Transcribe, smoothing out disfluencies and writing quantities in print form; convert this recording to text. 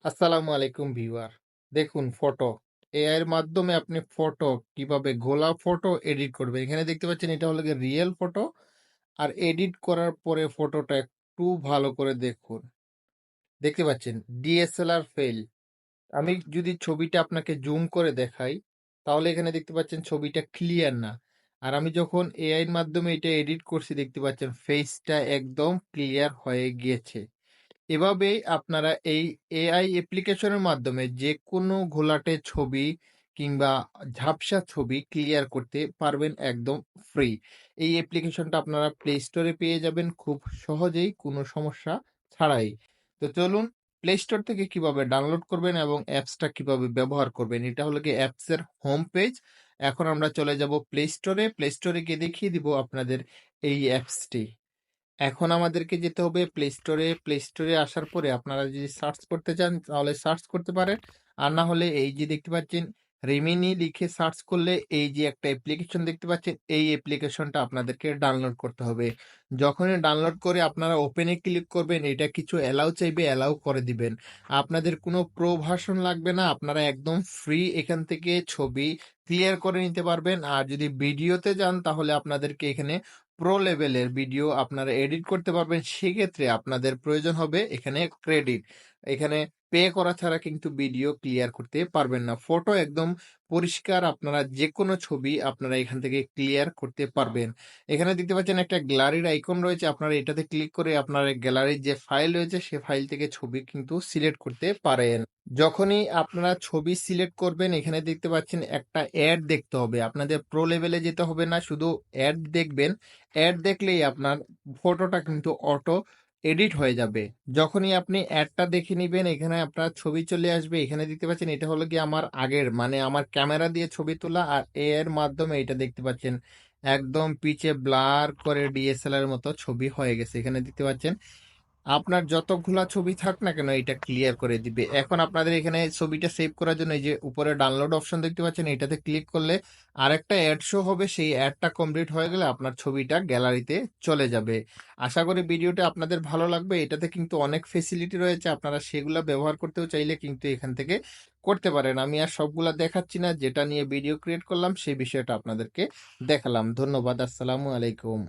আসসালামু আলাইকুম ভিউয়ার। দেখুন ফটো। এআই এর মাধ্যমে আপনি ফটো কিভাবে ঘোলা ফটো এডিট করবেন। এখানে দেখতে পাচ্ছেন এটা হলো গিয়ে রিয়েল ফটো। আর এডিট করার পরে ফটোটা একটু ভালো করে দেখুন। দেখতে পাচ্ছেন ডিএসএলআর ফেইল। আমি যদি ছবিটা আপনাকে জুম করে দেখাই, তাহলে এখানে দেখতে পাচ্ছেন ছবিটা ক্লিয়ার না। আর আমি যখন এআই এর মাধ্যমে এটা এডিট করছি দেখতে পাচ্ছেন ফেসটা একদম ক্লিয়ার হয়ে গিয়েছে। এভাবেই আপনারা এই এআই অ্যাপ্লিকেশনের মাধ্যমে যেকোনো ঘোলাটে ছবি কিংবা ঝাপসা ছবি ক্লিয়ার করতে পারবেন একদম ফ্রি। এই অ্যাপ্লিকেশনটা আপনারা প্লে স্টোরে পেয়ে যাবেন খুব সহজেই, কোনো সমস্যা ছাড়াই। তো চলুন প্লে স্টোর থেকে কিভাবে ডাউনলোড করবেন এবং অ্যাপসটা কিভাবে ব্যবহার করবেন। এটা হলো গিয়ে অ্যাপসের হোম পেজ। এখন আমরা চলে যাব প্লে স্টোরে। প্লে স্টোরে গিয়ে দেখিয়ে দিব আপনাদের এই অ্যাপসটি। এখন আমাদেরকে যেতে হবে প্লে স্টোরে। প্লে স্টোরে আসার পরে আপনারা যদি সার্চ করতে চান তাহলে সার্চ করতে পারেন। আর না হলে এই যে দেখতে পাচ্ছেন রিমিনি লিখে সার্চ করলে এই যে একটা অ্যাপ্লিকেশন দেখতে পাচ্ছেন, এই অ্যাপ্লিকেশনটা আপনাদেরকে ডাউনলোড করতে হবে। যখনই ডাউনলোড করে আপনারা ওপেনে ক্লিক করবেন, এটা কিছু অ্যালাউ চাইবে, অ্যালাউ করে দিবেন। আপনাদের কোনো প্রো ভার্সন লাগবে না, আপনারা একদম ফ্রি এখান থেকে ছবি ক্লিয়ার করে নিতে পারবেন। আর যদি ভিডিওতে যান তাহলে আপনাদেরকে এখানে প্রো লেভেলের ভিডিও আপনারা এডিট করতে পারবেন। সেক্ষেত্রে আপনাদের প্রয়োজন হবে এখানে ক্রেডিট। এখানে পে করা ছাড়া কিন্তু ভিডিও ক্লিয়ার করতে পারবেন না। ফটো একদম পরিষ্কার, আপনারা যেকোনো ছবি আপনারা এখান থেকে ক্লিয়ার করতে পারবেন। এখানে দেখতে পাচ্ছেন একটা গ্যালারির আইকন রয়েছে, আপনারা এটাতে ক্লিক করে আপনার গ্যালারির যে ফাইল রয়েছে সে ফাইল থেকে ছবি কিন্তু সিলেক্ট করতে পারেন। যখনই আপনারা ছবি সিলেক্ট করবেন এখানে দেখতে পাচ্ছেন একটা অ্যাড দেখতে হবে। আপনাদের প্রো লেভেলে যেতে হবে না, শুধু অ্যাড দেখবেন। অ্যাড দেখলেই আপনার ফটোটা কিন্তু অটো এডিট হয়ে যাবে। যখনই আপনি অ্যাডটা দেখে নিবেন এখানে আপনার ছবি চলে আসবে। এখানে দেখতে পাচ্ছেন এটা হলো গিয়ে আমার আগের, মানে আমার ক্যামেরা দিয়ে ছবি তোলা। আর এর মাধ্যমে এটা দেখতে পাচ্ছেন একদম পিছে ব্লার করে ডিএসএলআর এর মতো ছবি হয়ে গেছে। এখানে দেখতে পাচ্ছেন আপনার যতগুলা ছবি থাক না কেন এটা ক্লিয়ার করে দিবে। এখন আপনাদের এখানে ছবিটা সেভ করার জন্য এই যে উপরে ডাউনলোড অপশন দেখতে পাচ্ছেন, এটাতে ক্লিক করলে আরেকটা অ্যাড শো হবে। সেই অ্যাডটা কমপ্লিট হয়ে গেলে আপনার ছবিটা গ্যালারিতে চলে যাবে। আশা করি ভিডিওটা আপনাদের ভালো লাগবে। এটাতে কিন্তু অনেক ফেসিলিটি রয়েছে, আপনারা সেগুলো ব্যবহার করতেও চাইলে কিন্তু এখান থেকে করতে পারেন। আমি আর সবগুলা দেখাচ্ছি না, যেটা নিয়ে ভিডিও ক্রিয়েট করলাম সেই বিষয়টা আপনাদেরকে দেখালাম। ধন্যবাদ। আসসালামু আলাইকুম।